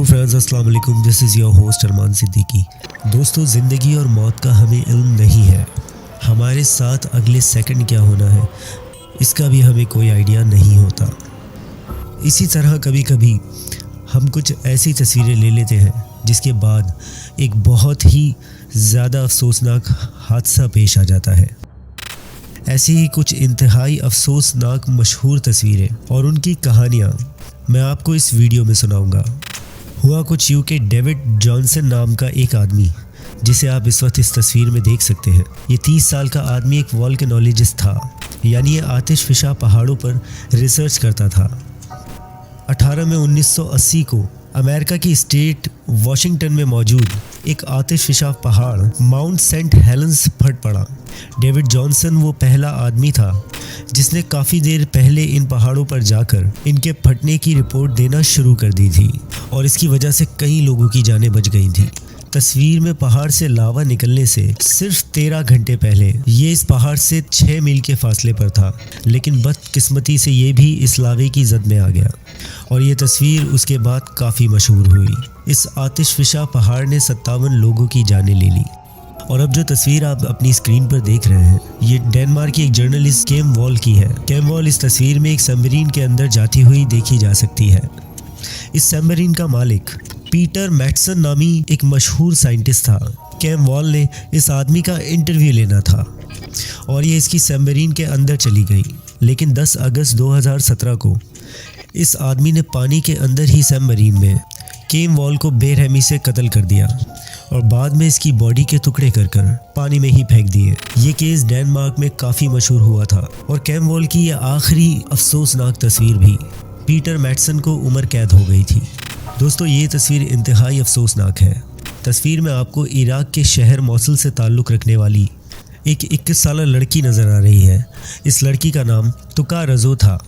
Friends, अस्सलाम वालेकुम। This is your host अरमान सिद्दीकी। दोस्तों, ज़िंदगी और मौत का हमें इल्म नहीं है। हमारे साथ अगले सेकंड क्या होना है इसका भी हमें कोई आइडिया नहीं होता। इसी तरह कभी कभी हम कुछ ऐसी तस्वीरें ले लेते हैं जिसके बाद एक बहुत ही ज़्यादा अफसोसनाक हादसा पेश आ जाता है। ऐसी ही कुछ इंतहाई अफसोसनाक मशहूर तस्वीरें और उनकी कहानियाँ मैं आपको इस वीडियो में सुनाऊंगा। हुआ कुछ यूं कि डेविड जॉनसन नाम का एक आदमी, जिसे आप इस वक्त इस तस्वीर में देख सकते हैं, ये 30 साल का आदमी एक वोल्केनोलॉजिस्ट था, यानी ये आतिशफिशा पहाड़ों पर रिसर्च करता था। 18 मई 1980 को अमेरिका की स्टेट वाशिंगटन में मौजूद एक आतिशफिशा पहाड़ माउंट सेंट हेलेंस फट पड़ा। डेविड जॉनसन वो पहला आदमी था जिसने काफ़ी देर पहले इन पहाड़ों पर जाकर इनके फटने की रिपोर्ट देना शुरू कर दी थी और इसकी वजह से कई लोगों की जानें बच गई थी। तस्वीर में पहाड़ से लावा निकलने से सिर्फ 13 घंटे पहले ये इस पहाड़ से 6 मील के फासले पर था, लेकिन बदकिस्मती से ये भी इस लावे की जद में आ गया और ये तस्वीर उसके बाद काफ़ी मशहूर हुई। इस आतिशफिशा पहाड़ ने 57 लोगों की जानें ले ली। और अब जो तस्वीर आप अपनी स्क्रीन पर देख रहे हैं, ये डेनमार्क की एक जर्नलिस्ट केम वॉल की है। केम वॉल इस तस्वीर में एक सबमरीन के अंदर जाती हुई देखी जा सकती है। इस सबमरीन का मालिक पीटर मैटसन नामी एक मशहूर साइंटिस्ट था। केम वॉल ने इस आदमी का इंटरव्यू लेना था और ये इसकी सबमरीन के अंदर चली गई, लेकिन 10 अगस्त 2017 को इस आदमी ने पानी के अंदर ही सबमरीन में केम वॉल को बेरहमी से कत्ल कर दिया और बाद में इसकी बॉडी के टुकड़े कर पानी में ही फेंक दिए। ये केस डेनमार्क में काफ़ी मशहूर हुआ था और केम वॉल की यह आखिरी अफसोसनाक तस्वीर भी पीटर मैटसन को उम्र कैद हो गई थी। दोस्तों, ये तस्वीर इंतहाई अफसोसनाक है। तस्वीर में आपको इराक के शहर मौसुल से ताल्लुक़ रखने वाली एक 21 साल लड़की नज़र आ रही है। इस लड़की का नाम तुका रज़ो था।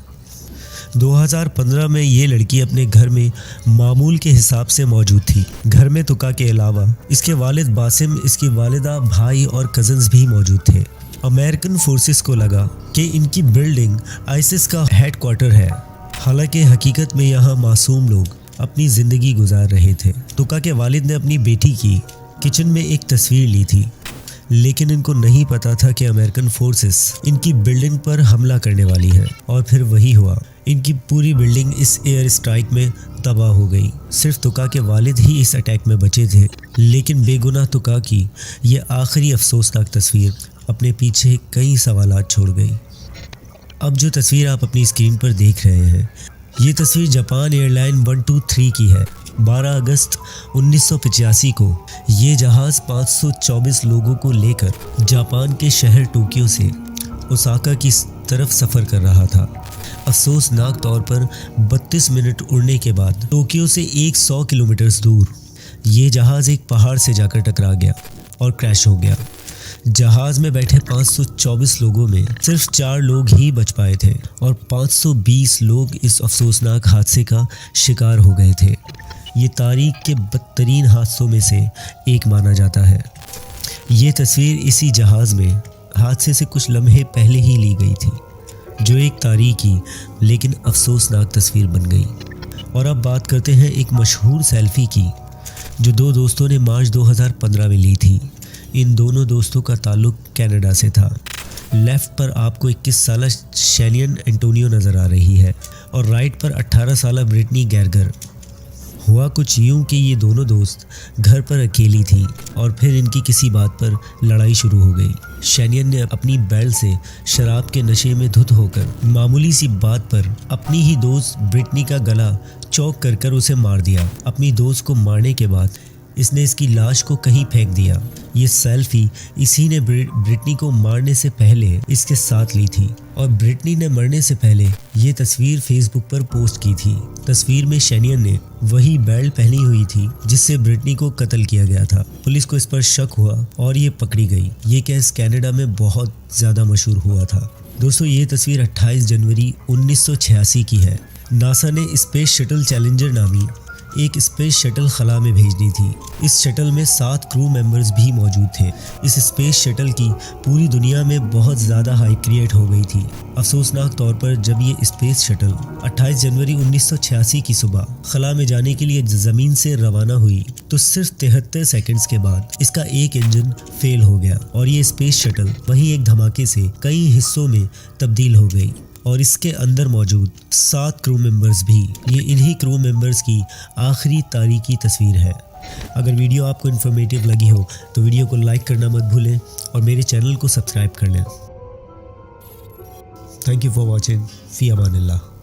2015 में ये लड़की अपने घर में मामूल के हिसाब से मौजूद थी। घर में तुका के अलावा इसके वालिद बासिम, इसकी वालिदा, भाई और कज़न्स भी मौजूद थे। अमेरिकन फोर्सेस को लगा कि इनकी बिल्डिंग आईसिस का हेड क्वार्टर है, हालांकि हकीकत में यहाँ मासूम लोग अपनी ज़िंदगी गुजार रहे थे। तुका के वालिद ने अपनी बेटी की किचन में एक तस्वीर ली थी, लेकिन इनको नहीं पता था कि अमेरिकन फोर्सेस इनकी बिल्डिंग पर हमला करने वाली है। और फिर वही हुआ, इनकी पूरी बिल्डिंग इस एयर स्ट्राइक में तबाह हो गई। सिर्फ तुका के वालिद ही इस अटैक में बचे थे, लेकिन बेगुनाह तुका की ये आखिरी अफसोसनाक तस्वीर अपने पीछे कई सवालात छोड़ गई। अब जो तस्वीर आप अपनी स्क्रीन पर देख रहे हैं, ये तस्वीर जापान एयरलाइन 123 की है। 12 अगस्त 1985 को ये जहाज़ 524 लोगों को लेकर जापान के शहर टोक्यो से ओसाका की तरफ सफ़र कर रहा था। अफसोसनाक तौर पर 32 मिनट उड़ने के बाद टोक्यो से 100 किलोमीटर दूर ये जहाज़ एक पहाड़ से जाकर टकरा गया और क्रैश हो गया। जहाज़ में बैठे 524 लोगों में सिर्फ 4 लोग ही बच पाए थे और 520 लोग इस अफसोसनाक हादसे का शिकार हो गए थे। ये तारीख के बदतरीन हादसों में से एक माना जाता है। ये तस्वीर इसी जहाज़ में हादसे से कुछ लम्हे पहले ही ली गई थी, जो एक तारीखी लेकिन अफसोसनाक तस्वीर बन गई। और अब बात करते हैं एक मशहूर सेल्फी की, जो 2 दोस्तों ने मार्च 2015 में ली थी। इन दोनों दोस्तों का ताल्लुक कनाडा से था। लेफ़्ट पर आपको 21 साल शैलियन एंटोनियो नज़र आ रही है और राइट पर 18 साल ब्रिटनी गैरगर। हुआ कुछ यूं कि ये दोनों दोस्त घर पर अकेली थी और फिर इनकी किसी बात पर लड़ाई शुरू हो गई। शैलियन ने अपनी बेल्ट से शराब के नशे में धुत होकर मामूली सी बात पर अपनी ही दोस्त ब्रिटनी का गला चौक कर उसे मार दिया। अपनी दोस्त को मारने के बाद इसने इसकी लाश को कहीं फेंक दिया। ये सेल्फी इसी ने ब्रिटनी को मारने से पहले इसके साथ ली थी और ब्रिटनी ने मरने से पहले ये तस्वीर फेसबुक पर पोस्ट की थी। तस्वीर में शैनियन ने वही बेल्ट पहनी हुई थी जिससे ब्रिटनी को कत्ल किया गया था। पुलिस को इस पर शक हुआ और ये पकड़ी गई। ये केस कनाडा में बहुत ज़्यादा मशहूर हुआ था। दोस्तों, ये तस्वीर 28 जनवरी 1986 की है। नासा ने स्पेस शटल चैलेंजर नामी ایک اسپیس شٹل خلا میں بھیجنی تھی۔ اس شٹل میں 7 کرو ممبرز بھی موجود تھے۔ اس اسپیس شٹل کی پوری دنیا میں بہت زیادہ ہائپ کریٹ ہو گئی تھی۔ افسوسناک طور پر جب یہ اسپیس شٹل 28 جنوری 1986 کی صبح خلا میں جانے کے لیے زمین سے روانہ ہوئی تو صرف 73 سیکنڈز کے بعد اس کا ایک انجن فیل ہو گیا اور یہ اسپیس شٹل وہیں ایک دھماکے سے کئی حصوں میں تبدیل ہو گئی، اور اس کے اندر موجود 7 کرو ممبرز بھی۔ یہ انہی کرو ممبرز کی آخری تاریخی تصویر ہے۔ اگر ویڈیو آپ کو انفارمیٹیو لگی ہو تو ویڈیو کو لائک کرنا مت بھولیں اور میرے چینل کو سبسکرائب کر لیں۔ Thank you for watching. فی امان اللہ۔